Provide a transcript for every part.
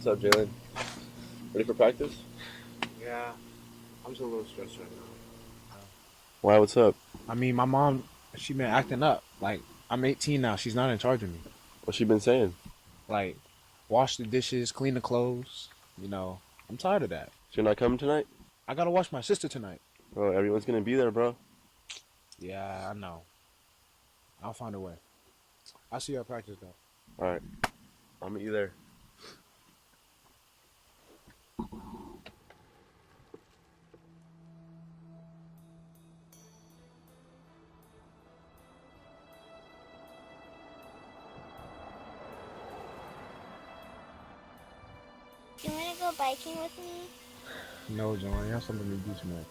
up, Jalen? Ready for practice? Yeah, I'm just a little stressed right now. Why? What's up? I mean, my mom, she been acting up. Like, I'm 18 now. She's not in charge of me. What's she been saying? Like, wash the dishes, clean the clothes. I'm tired of that. She not coming tonight? I gotta watch my sister tonight. Bro, everyone's gonna be there, bro. Yeah, I know. I'll find a way. I'll see you at practice, though. All right, I'll meet you there. You want to go biking with me? No, John, you have something to do tonight.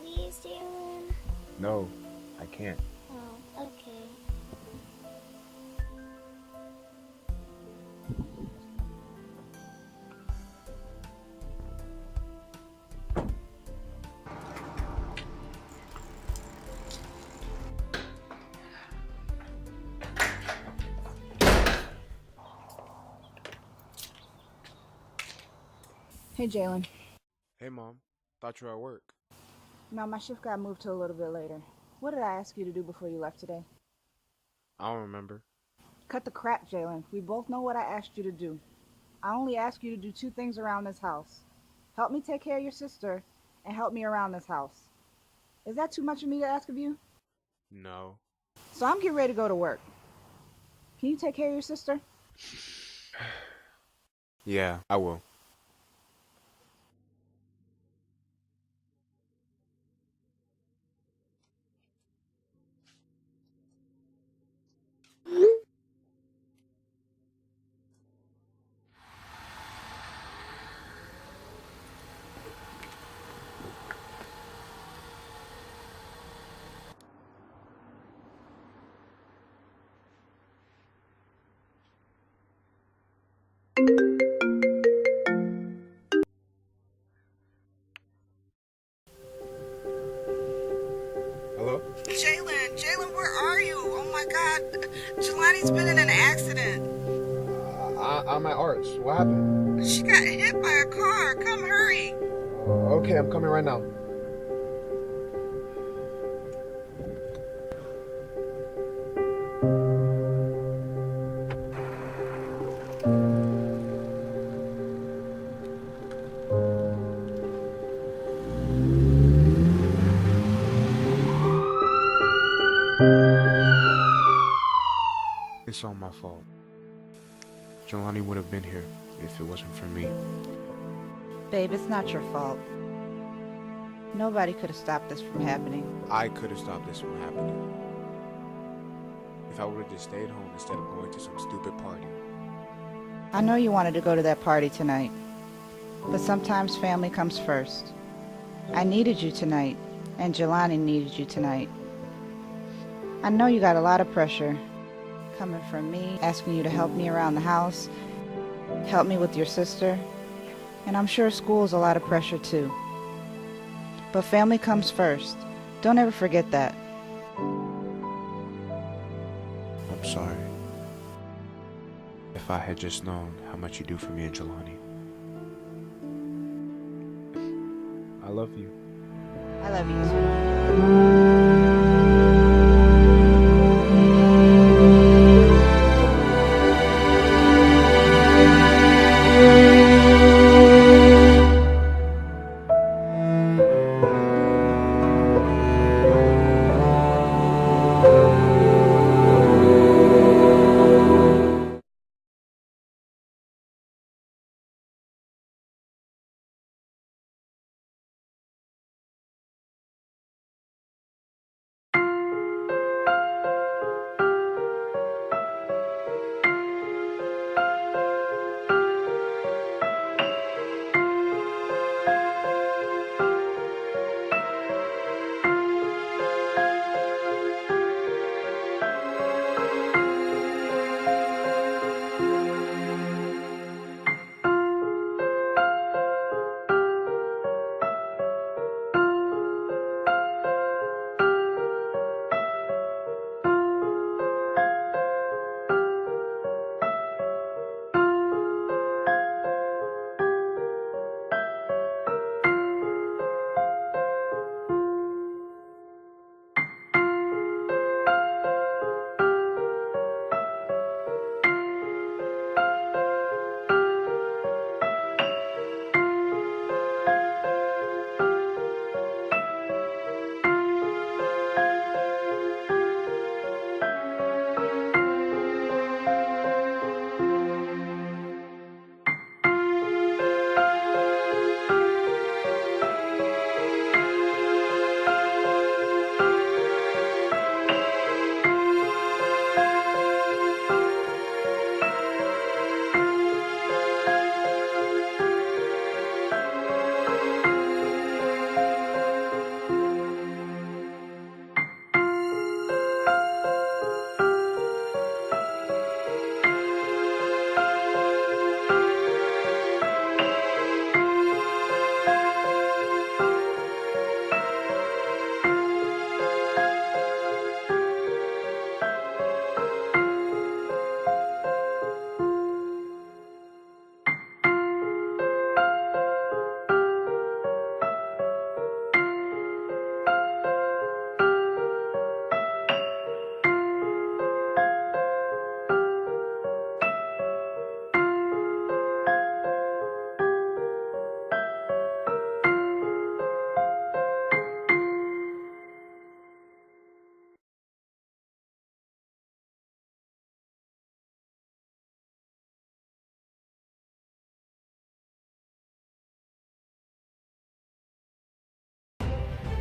Please, Jalen. No, I can't. Oh, okay. Hey, Jalen. Hey, Mom. Thought you were at work. No, my shift got moved to a little bit later. What did I ask you to do before you left today? I don't remember. Cut the crap, Jalen. We both know what I asked you to do. I only asked you to do two things around this house. Help me take care of your sister, and help me around this house. Is that too much of me to ask of you? No. So I'm getting ready to go to work. Can you take care of your sister? Yeah, I will. Hello? Jalen, where are you? Oh my God, Jelani's been in an accident. I'm at Arts. What happened? She got hit by a car. Come hurry. Okay, I'm coming right now. It's all my fault. Jelani would have been here if it wasn't for me. Babe, it's not your fault. Nobody could have stopped this from happening. I could have stopped this from happening. If I would have just stayed home instead of going to some stupid party. I know you wanted to go to that party tonight, but sometimes family comes first. I needed you tonight, and Jelani needed you tonight. I know you got a lot of pressure coming from me, asking you to help me around the house, help me with your sister, and I'm sure school's a lot of pressure too. But family comes first. Don't ever forget that. I'm sorry. If I had just known how much you do for me and Jelani. I love you. I love you too.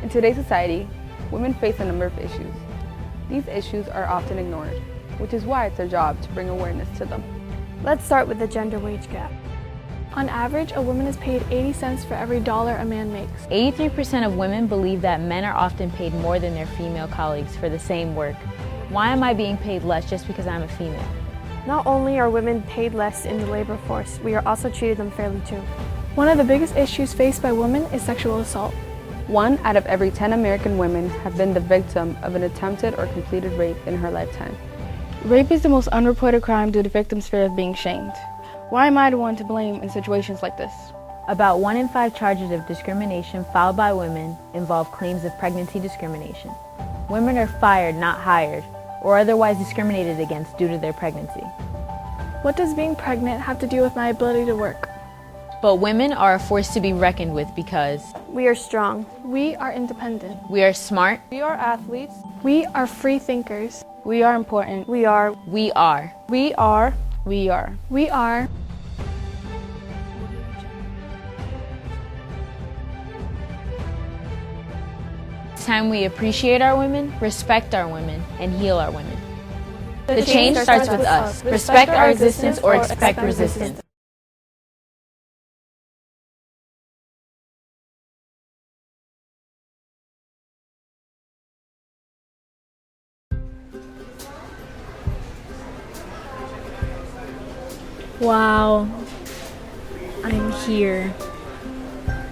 In today's society, women face a number of issues. These issues are often ignored, which is why it's our job to bring awareness to them. Let's start with the gender wage gap. On average, a woman is paid 80 cents for every dollar a man makes. 83% of women believe that men are often paid more than their female colleagues for the same work. Why am I being paid less just because I'm a female? Not only are women paid less in the labor force, we are also treated unfairly too. One of the biggest issues faced by women is sexual assault. 1 out of every 10 American women have been the victim of an attempted or completed rape in her lifetime. Rape is the most unreported crime due to victims' fear of being shamed. Why am I the one to blame in situations like this? About 1 in 5 charges of discrimination filed by women involve claims of pregnancy discrimination. Women are fired, not hired, or otherwise discriminated against due to their pregnancy. What does being pregnant have to do with my ability to work? But women are a force to be reckoned with because We are strong. We are independent. we are smart, We are athletes. We are free thinkers. We are important. We are. we are. We are. We are. We are. It's time we appreciate our women, respect our women, and heal our women. The change starts with us. Respect our existence or expect resistance. Wow, I'm here,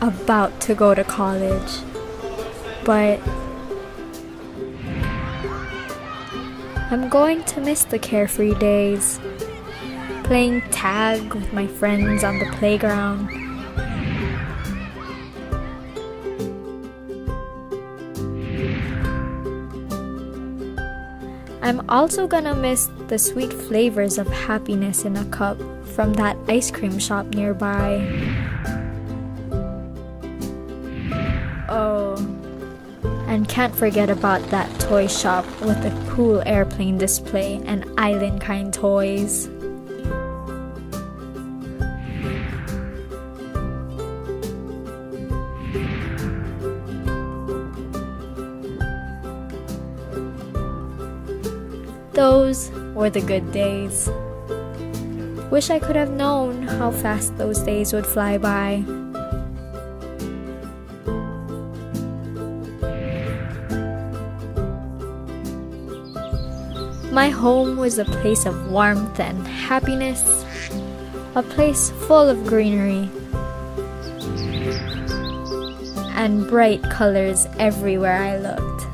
about to go to college, but I'm going to miss the carefree days, playing tag with my friends on the playground. I'm also gonna miss the sweet flavors of happiness in a cup from that ice cream shop nearby. Oh, and can't forget about that toy shop with the cool airplane display and island kind toys. Those were the good days. Wish I could have known how fast those days would fly by. My home was a place of warmth and happiness, a place full of greenery, and bright colors everywhere I looked.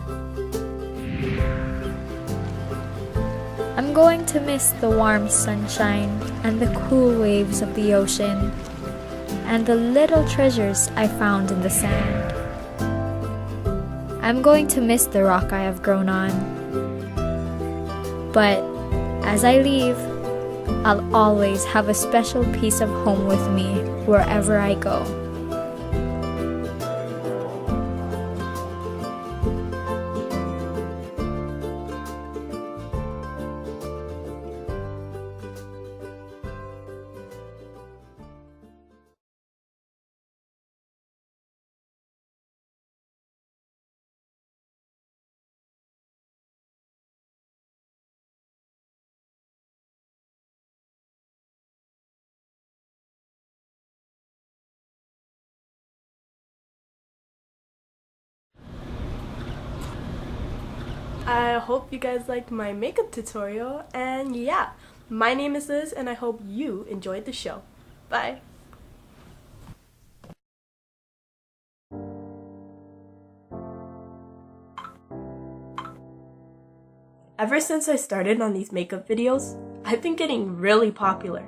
I'm going to miss the warm sunshine and the cool waves of the ocean and the little treasures I found in the sand. I'm going to miss the rock I have grown on. But as I leave, I'll always have a special piece of home with me wherever I go. I hope you guys liked my makeup tutorial, and yeah, my name is Liz and I hope you enjoyed the show. Bye! Ever since I started on these makeup videos, I've been getting really popular.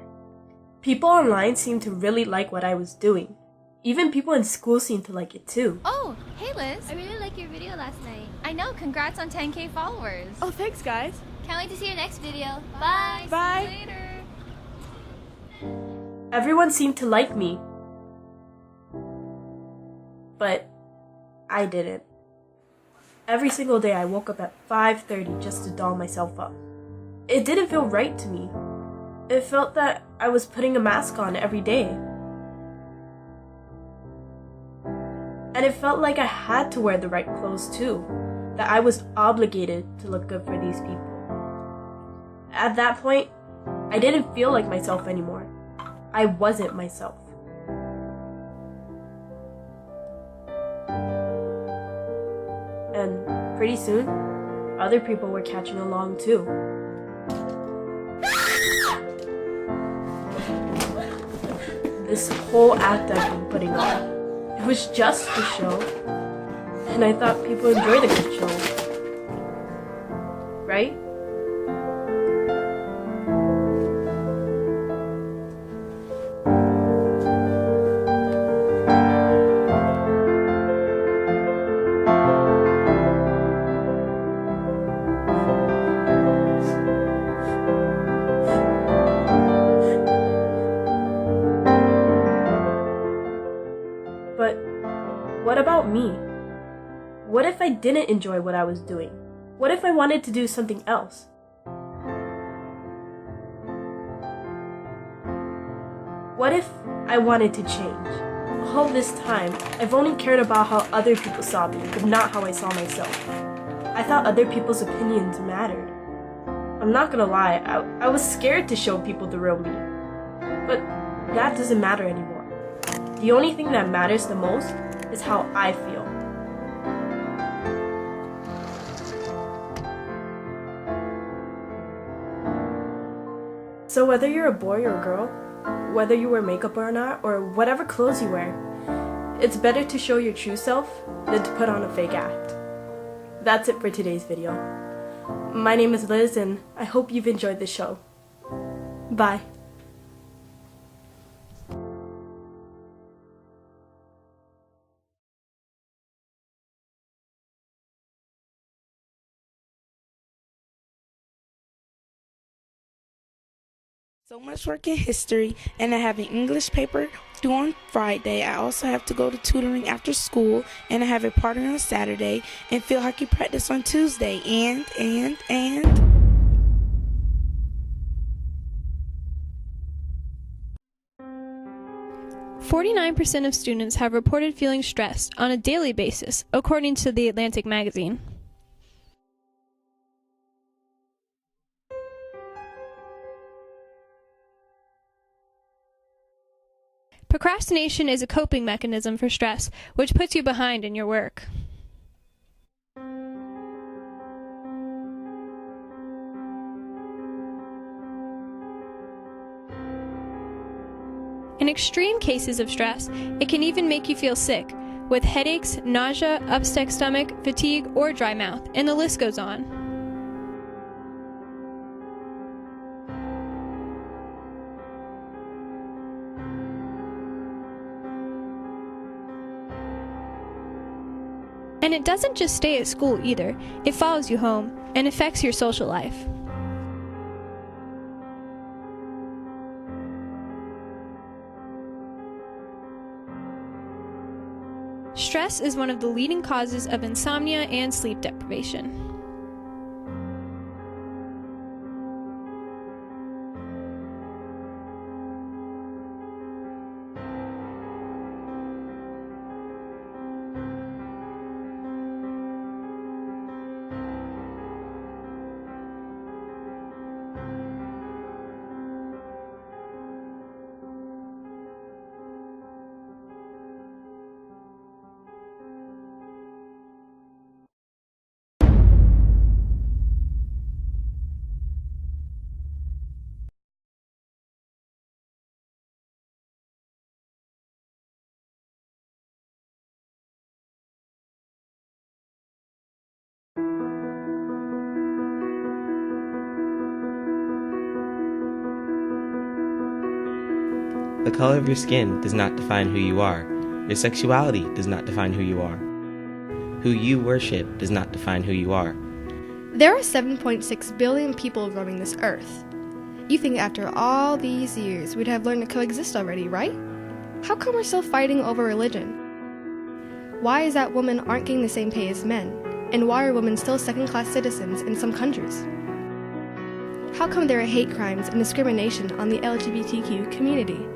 People online seem to really like what I was doing. Even people in school seem to like it too. Oh, hey Liz. I really liked your video last night. I know, congrats on 10K followers. Oh, thanks guys. Can't wait to see your next video. Bye. Bye. See you later. Everyone seemed to like me. But I didn't. Every single day I woke up at 5:30 just to doll myself up. It didn't feel right to me. It felt that I was putting a mask on every day. And it felt like I had to wear the right clothes too, that I was obligated to look good for these people. At that point, I didn't feel like myself anymore. I wasn't myself. And pretty soon, other people were catching along too. This whole act I've been putting on, it was just a show. And I thought people enjoyed a good show. Right? But what about me? What if I didn't enjoy what I was doing? What if I wanted to do something else? What if I wanted to change? All this time, I've only cared about how other people saw me, but not how I saw myself. I thought other people's opinions mattered. I'm not gonna lie, I was scared to show people the real me. But that doesn't matter anymore. The only thing that matters the most is how I feel. So whether you're a boy or a girl, whether you wear makeup or not, or whatever clothes you wear, it's better to show your true self than to put on a fake act. That's it for today's video. My name is Liz, and I hope you've enjoyed the show. Bye. So much work in history, and I have an English paper due on Friday. I also have to go to tutoring after school, and I have a party on Saturday, and field hockey practice on Tuesday, and 49% of students have reported feeling stressed on a daily basis, according to The Atlantic magazine. Procrastination is a coping mechanism for stress, which puts you behind in your work. In extreme cases of stress, it can even make you feel sick, with headaches, nausea, upset stomach, fatigue, or dry mouth, and the list goes on. And it doesn't just stay at school either. It follows you home and affects your social life. Stress is one of the leading causes of insomnia and sleep deprivation. The color of your skin does not define who you are. Your sexuality does not define who you are. Who you worship does not define who you are. There are 7.6 billion people roaming this earth. You think after all these years we'd have learned to coexist already, right? How come we're still fighting over religion? Why is that women aren't getting the same pay as men? And why are women still second-class citizens in some countries? How come there are hate crimes and discrimination on the LGBTQ community?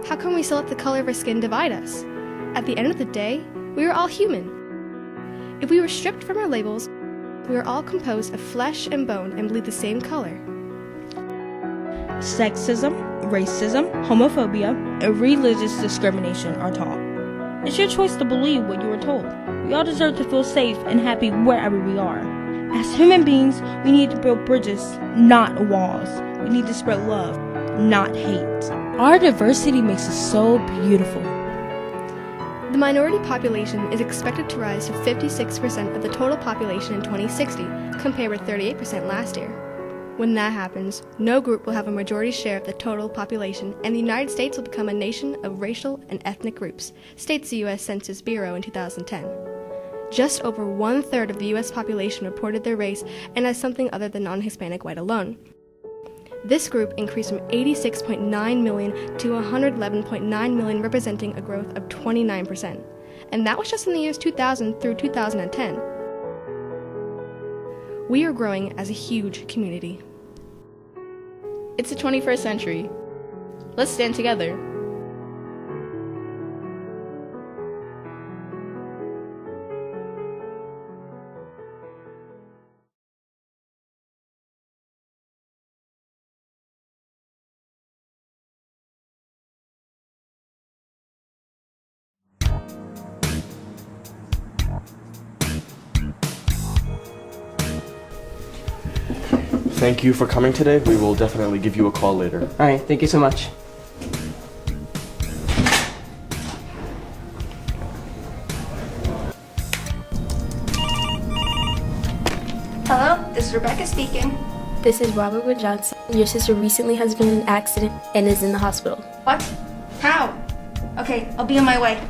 How come we still let the color of our skin divide us? At the end of the day, we are all human. If we were stripped from our labels, we are all composed of flesh and bone and bleed the same color. Sexism, racism, homophobia, and religious discrimination are taught. It's your choice to believe what you were told. We all deserve to feel safe and happy wherever we are. As human beings, we need to build bridges, not walls. We need to spread love, not hate. Our diversity makes us so beautiful. The minority population is expected to rise to 56% of the total population in 2060, compared with 38% last year. When that happens, no group will have a majority share of the total population, and the United States will become a nation of racial and ethnic groups, states the U.S. Census Bureau in 2010. Just over 1/3 of the U.S. population reported their race and as something other than non-Hispanic white alone. This group increased from 86.9 million to 111.9 million, representing a growth of 29%. And that was just in the years 2000 through 2010. We are growing as a huge community. It's the 21st century. Let's stand together. Thank you for coming today. We will definitely give you a call later. All right, thank you so much. Hello, this is Rebecca speaking. This is Robert Wood Johnson. Your sister recently has been in an accident and is in the hospital. What? How? Okay, I'll be on my way.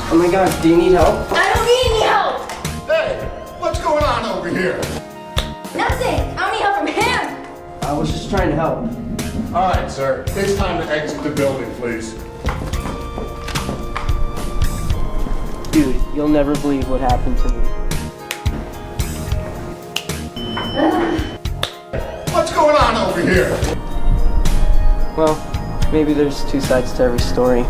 Oh my god, do you need help? I don't need any help! Hey, what's going on over here? Nothing! I don't need help from him! I was just trying to help. All right, sir. It's time to exit the building, please. Dude, you'll never believe what happened to me. What's going on over here? Well, maybe there's two sides to every story.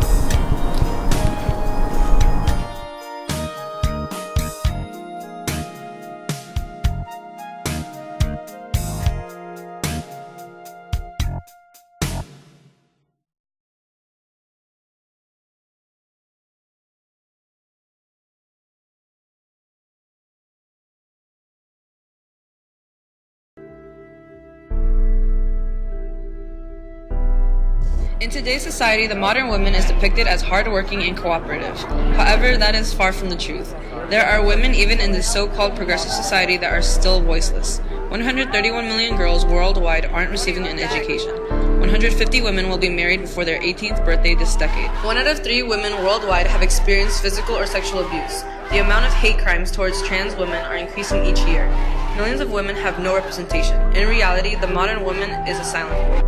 In today's society, the modern woman is depicted as hardworking and cooperative. However, that is far from the truth. There are women even in this so-called progressive society that are still voiceless. 131 million girls worldwide aren't receiving an education. 150 women will be married before their 18th birthday this decade. 1 out of 3 women worldwide have experienced physical or sexual abuse. The amount of hate crimes towards trans women are increasing each year. Millions of women have no representation. In reality, the modern woman is a silent voice.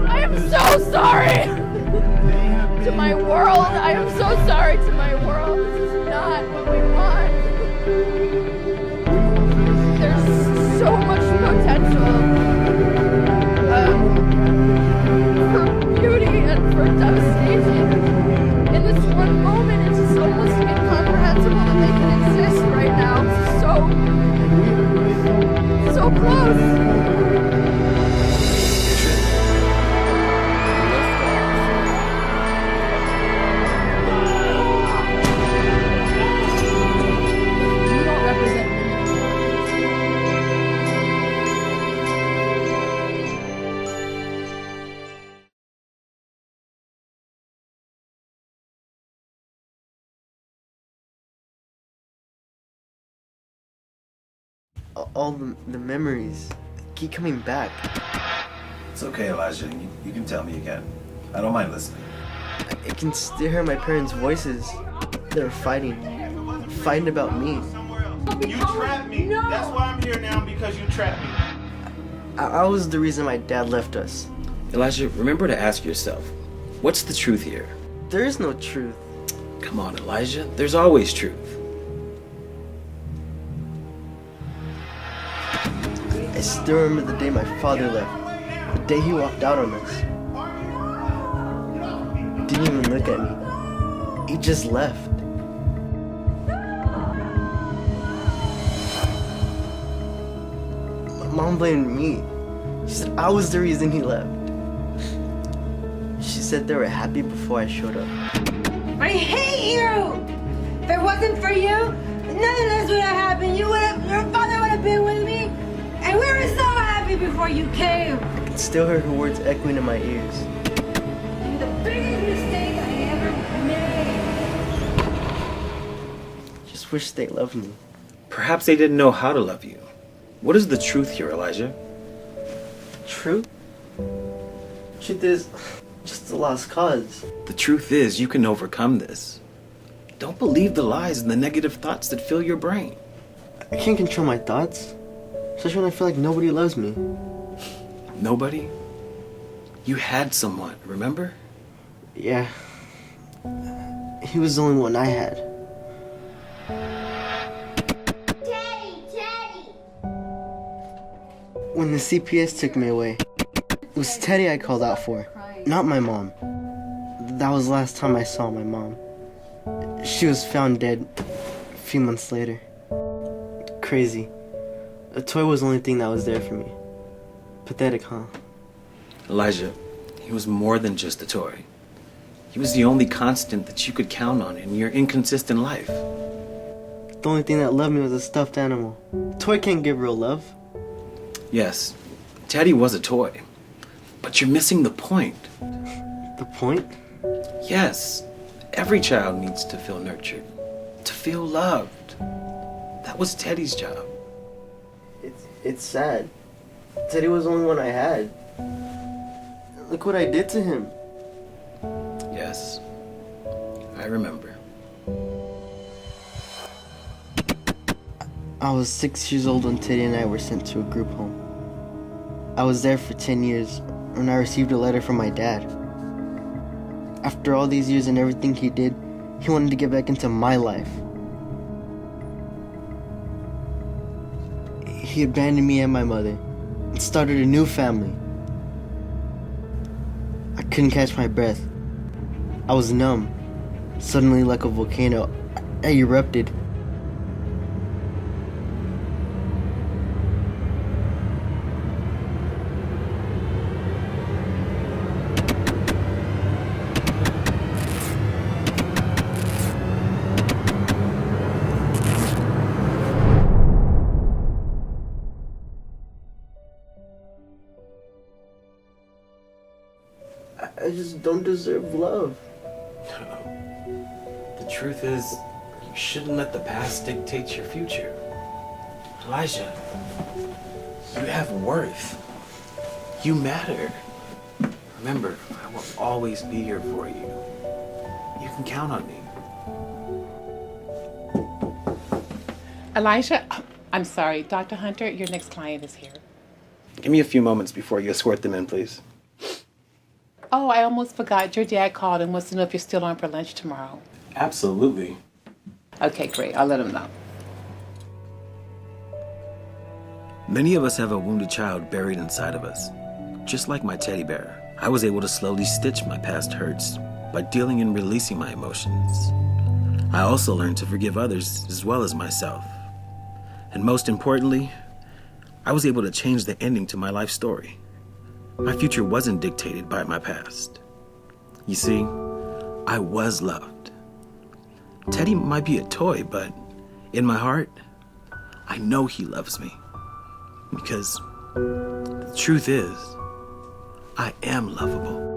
I am so sorry to my world. I am so sorry to my world. This is not what we want. There's so much potential for beauty and for devastation. In this one moment, it's just almost incomprehensible that they can exist right now. It's so close. all the memories keep coming back. It's okay, Elijah. You can tell me again. I don't mind listening. I can still hear my parents' voices. They were fighting about me. You trapped me. No. That's why I'm here now, because you trapped me. I was the reason my dad left us. Elijah, remember to ask yourself, what's the truth here? There is no truth. Come on, Elijah. There's always truth. I still remember the day my father left. The day he walked out on us. Didn't even look at me. He just left. My mom blamed me. She said I was the reason he left. She said they were happy before I showed up. I hate you! If it wasn't for you, none of this would have happened. Your father would have been with me, and we were so happy before you came. I can still hear her words echoing in my ears. You're the biggest mistake I ever made. Just wish they loved me. Perhaps they didn't know how to love you. What is the truth here, Elijah? Truth? Truth is just a lost cause. The truth is, you can overcome this. Don't believe the lies and the negative thoughts that fill your brain. I can't control my thoughts, especially when I feel like nobody loves me. Nobody? You had someone, remember? Yeah. He was the only one I had. Teddy! When the CPS took me away, it was Teddy I called out for, not my mom. That was the last time I saw my mom. She was found dead a few months later. Crazy. A toy was the only thing that was there for me. Pathetic, huh? Elijah, he was more than just a toy. He was the only constant that you could count on in your inconsistent life. The only thing that loved me was a stuffed animal. A toy can't give real love. Yes, Teddy was a toy. But you're missing the point. The point? Yes, every child needs to feel nurtured, to feel loved. That was Teddy's job. It's sad. Teddy was the only one I had. Look what I did to him. Yes, I remember. I was 6 years old when Teddy and I were sent to a group home. I was there for 10 years when I received a letter from my dad. After all these years and everything he did, he wanted to get back into my life. He abandoned me and my mother and started a new family. I couldn't catch my breath. I was numb. Suddenly, like a volcano, I erupted. I just don't deserve love. The truth is, you shouldn't let the past dictate your future. Elijah, you have worth. You matter. Remember, I will always be here for you. You can count on me. Elijah, I'm sorry. Dr. Hunter, your next client is here. Give me a few moments before you escort them in, please. Oh, I almost forgot. Your dad called and wants to know if you're still on for lunch tomorrow. Absolutely. Okay, great. I'll let him know. Many of us have a wounded child buried inside of us. Just like my teddy bear, I was able to slowly stitch my past hurts by dealing and releasing my emotions. I also learned to forgive others as well as myself. And most importantly, I was able to change the ending to my life story. My future wasn't dictated by my past. You see, I was loved. Teddy might be a toy, but in my heart, I know he loves me. Because the truth is, I am lovable.